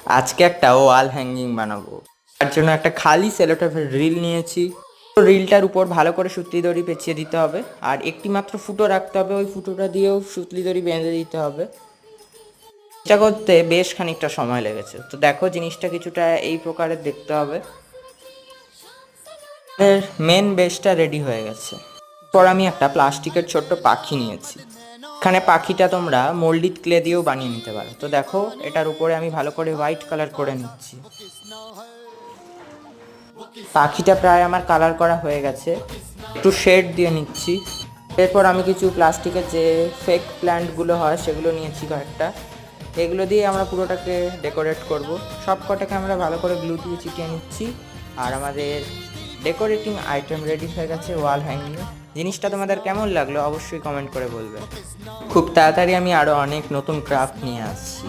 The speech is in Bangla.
আজকে একটা ওয়াল হ্যাঙ্গিং বানাবো। তার জন্য একটা খালি সেলোটেপের রিল নিয়েছি। তো রিলটার উপর ভালো করে সুতলি দড়ি পেঁচিয়ে দিতে হবে, আর একটি মাত্র ফুটো রাখতে হবে, ওই ফুটোটা দিয়েও সুতলি দড়ি বেঁধে দিতে হবে। এটা করতে বেশ খানিকটা সময় লেগেছে। তো দেখো, জিনিসটা কিছুটা এই প্রকারের দেখতে হবে। এর মেন বেসটা রেডি হয়ে গেছে। পর আমি একটা প্লাস্টিকের ছোট্ট পাখি নিয়েছি। এখানে পাখিটা তোমরা মোল্ডিড ক্লে দিয়েও বানিয়ে নিতে পারো। তো দেখো, এটার উপরে আমি ভালো করে হোয়াইট কালার করে নিচ্ছি। পাখিটা প্রায় আমার কালার করা হয়ে গেছে, একটু শেড দিয়ে নিচ্ছি। এরপর আমি কিছু প্লাস্টিকের যে ফেক প্ল্যান্টগুলো হয় সেগুলো নিয়েছি কয়েকটা। এগুলো দিয়ে আমরা পুরোটাকে ডেকোরেট করব। সব কটাকে আমরা ভালো করে গ্লু দিয়ে চিটিয়ে নিচ্ছি। আর আমাদের ডেকোরেটিং আইটেম রেডি হয়ে গেছে ওয়াল হ্যাঙ্গিং। জিনিসটা তোমাদের কেমন লাগলো অবশ্যই কমেন্ট করে বলবে। খুব তাড়াতাড়ি আমি আরও অনেক নতুন ক্রাফট নিয়ে আসছি।